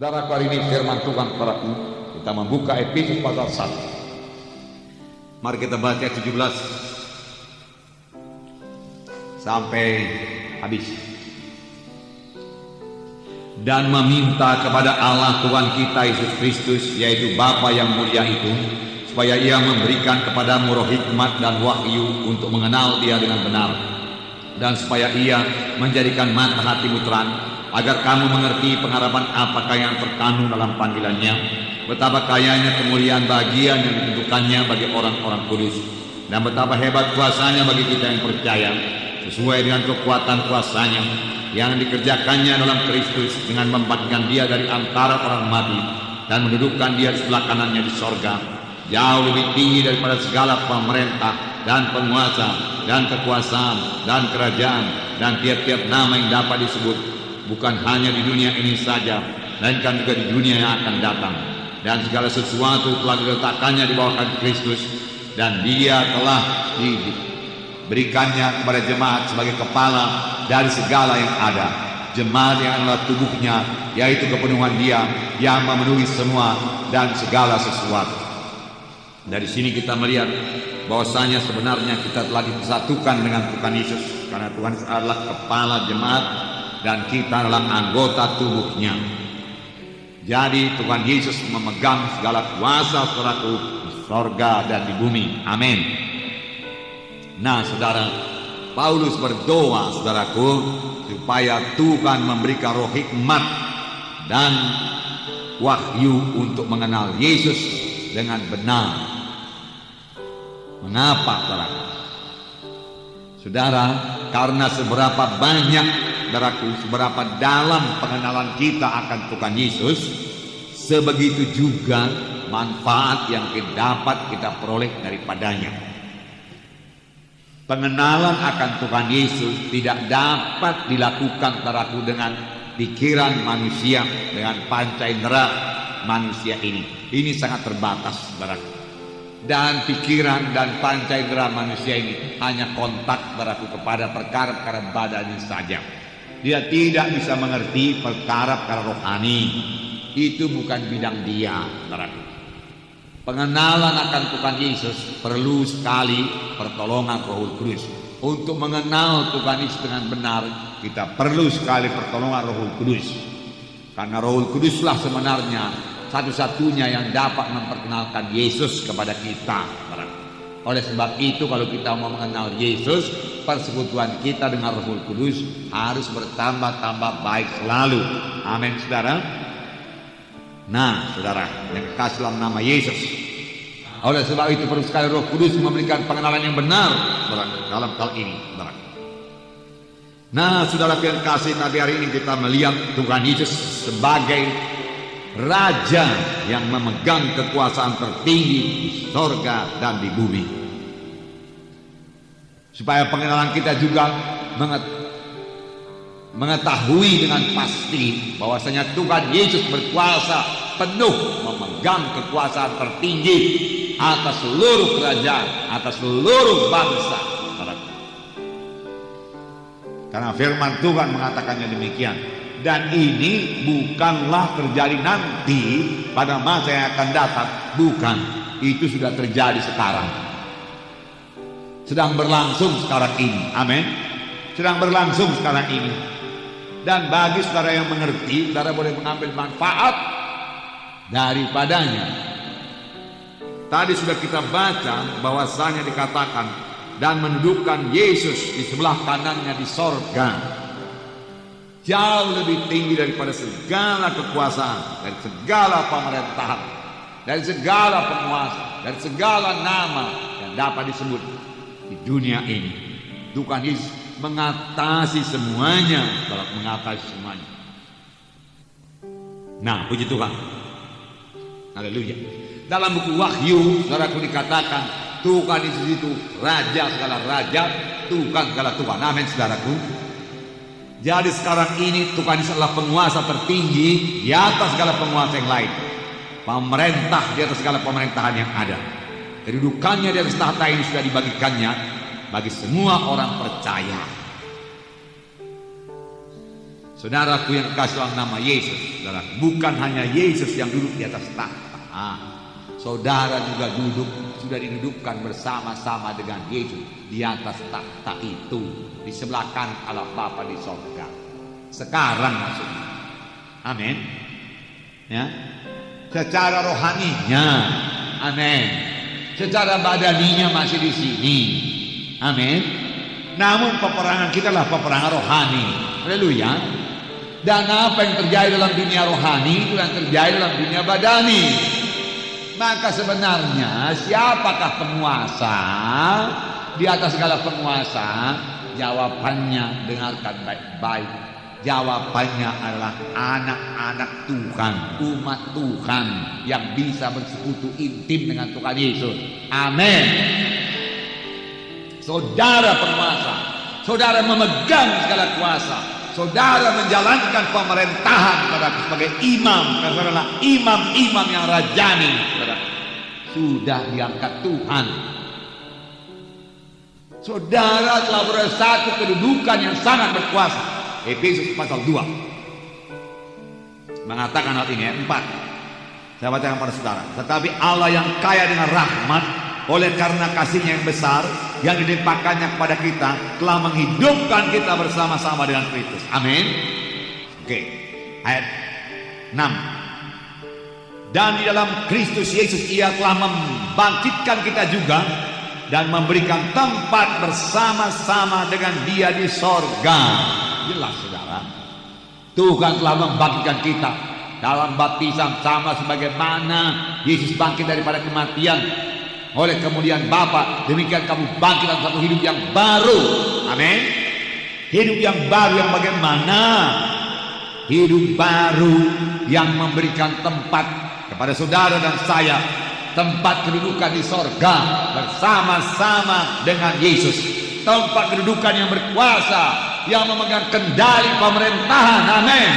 Saudara, hari ini firman Tuhan saudaraku, kita membuka Efesus pasal 1. Mari kita baca 17 sampai habis. Dan meminta kepada Allah Tuhan kita Yesus Kristus, yaitu Bapa yang mulia itu, supaya Ia memberikan kepadamu roh hikmat dan wahyu untuk mengenal Dia dengan benar, dan supaya Ia menjadikan mata hatimu terang, agar kamu mengerti pengharapan apakah yang terkandung dalam panggilannya, betapa kayanya kemuliaan bagian yang ditentukannya bagi orang-orang kudus, dan betapa hebat kuasanya bagi kita yang percaya, sesuai dengan kekuatan kuasanya yang dikerjakannya dalam Kristus, dengan membangkitkan Dia dari antara orang mati dan mendudukkan Dia di sebelah kanannya di sorga, jauh lebih tinggi daripada segala pemerintah dan penguasa dan kekuasaan dan kerajaan dan tiap-tiap nama yang dapat disebut, bukan hanya di dunia ini saja, melainkan juga di dunia yang akan datang. Dan segala sesuatu telah diletakkannya di bawah kaki Kristus, dan Dia telah diberikannya kepada jemaat sebagai kepala dari segala yang ada. Jemaat yang adalah tubuhnya, yaitu kepenuhan Dia yang memenuhi semua dan segala sesuatu. Dari sini kita melihat bahwasanya sebenarnya kita telah disatukan dengan Tuhan Yesus, karena Tuhan Yesus adalah kepala jemaat dan kita adalah anggota tubuhnya. Jadi Tuhan Yesus memegang segala kuasa saudaraku di sorga dan di bumi. Amin. Nah saudara, Paulus berdoa saudaraku supaya Tuhan memberikan roh hikmat dan wahyu untuk mengenal Yesus dengan benar. Mengapa saudara? Saudara, karena seberapa banyak saudaraku, seberapa dalam pengenalan kita akan Tuhan Yesus, sebegitu juga manfaat yang dapat kita peroleh daripadanya. Pengenalan akan Tuhan Yesus tidak dapat dilakukan saudaraku dengan pikiran manusia, dengan panca indera manusia ini. Ini sangat terbatas saudaraku. Dan pikiran dan panca indera manusia ini hanya kontak saudaraku kepada perkara-perkara badani saja. Dia tidak bisa mengerti perkara-perkara rohani. Itu bukan bidang dia, saudaraku. Pengenalan akan Tuhan Yesus perlu sekali pertolongan Roh Kudus. Untuk mengenal Tuhan Yesus dengan benar, kita perlu sekali pertolongan Roh Kudus. Karena Roh Kuduslah sebenarnya satu-satunya yang dapat memperkenalkan Yesus kepada kita, saudaraku. Oleh sebab itu, kalau kita mau mengenal Yesus, persekutuan kita dengan Roh Kudus harus bertambah-tambah baik selalu. Amin, saudara. Nah, saudara, yang kasih dalam nama Yesus. Oleh sebab itu perlu sekali Roh Kudus memberikan pengenalan yang benar, saudara, dalam hal ini, saudara. Nah, saudara yang kasih, nanti hari ini kita melihat Tuhan Yesus sebagai Raja yang memegang kekuasaan tertinggi di sorga dan di bumi. Supaya pengenalan kita juga mengetahui dengan pasti bahwasanya Tuhan Yesus berkuasa penuh, memegang kekuasaan tertinggi atas seluruh kerajaan, atas seluruh bangsa. Karena firman Tuhan mengatakannya demikian. Dan ini bukanlah terjadi nanti pada masa yang akan datang. Bukan, itu sudah terjadi sekarang. Sedang berlangsung sekarang ini. Amin. Sedang berlangsung sekarang ini. Dan bagi saudara yang mengerti, saudara boleh mengambil manfaat daripadanya. Tadi sudah kita baca bahwasanya dikatakan dan mendudukkan Yesus di sebelah kanannya di sorga, jauh lebih tinggi daripada segala kekuasaan, dari segala pemerintahan, dari segala penguasa, dari segala nama yang dapat disebut di dunia ini. Tuhan Yesus mengatasi semuanya, mengatasi semuanya. Nah, puji Tuhan. Haleluya. Dalam buku Wahyu, saudaraku, dikatakan Tuhan Yesus itu Raja segala raja, Tuhan segala Tuhan. Amin, saudaraku. Jadi sekarang ini Tuhan Yesus adalah penguasa tertinggi di atas segala penguasa yang lain. Pemerintah di atas segala pemerintahan yang ada. Kedudukannya di atas tahta ini sudah dibagikannya bagi semua orang percaya. Saudaraku yang kasih dalam nama Yesus, saudara, bukan hanya Yesus yang duduk di atas tahta. Saudara juga sudah didudukkan bersama-sama dengan Yesus di atas tahta itu, di sebelah kanan Allah Bapa di sorga. Sekarang maksudnya. Amin. Ya. Secara rohaninya, amin. Secara badaninya masih di sini, amin. Namun peperangan kita adalah peperangan rohani. Haleluya. Dan apa yang terjadi dalam dunia rohani itu yang terjadi dalam dunia badani. Maka sebenarnya siapakah penguasa di atas segala penguasa? Jawabannya dengarkan baik-baik. Jawabannya adalah anak-anak Tuhan, umat Tuhan yang bisa bersekutu intim dengan Tuhan Yesus. Amin. Saudara penguasa, saudara memegang segala kuasa, saudara menjalankan pemerintahan sebagai imam, karena adalah imam-imam yang rajani, saudara. Sudah diangkat Tuhan. Saudara telah bersatu kedudukan yang sangat berkuasa. Efesus pasal 2 mengatakan hal ini, ayat 4. Saya bacakan pada saudara. Tetapi Allah yang kaya dengan rahmat, oleh karena kasihnya yang besar yang dilimpahkannya kepada kita, telah menghidupkan kita bersama-sama dengan Kristus. Amin. Oke. Ayat 6. Dan di dalam Kristus Yesus Ia telah membangkitkan kita juga dan memberikan tempat bersama-sama dengan Dia di sorga. Jelas saudara, Tuhan telah membangkitkan kita dalam baptisan, sama sebagaimana Yesus bangkit daripada kematian oleh kemudian Bapa, demikian kamu bangkit dalam satu hidup yang baru. Amin. Hidup yang baru yang bagaimana? Hidup baru yang memberikan tempat kepada saudara dan saya, tempat kedudukan di sorga bersama-sama dengan Yesus, tempat kedudukan yang berkuasa, yang memegang kendali pemerintahan. Amin.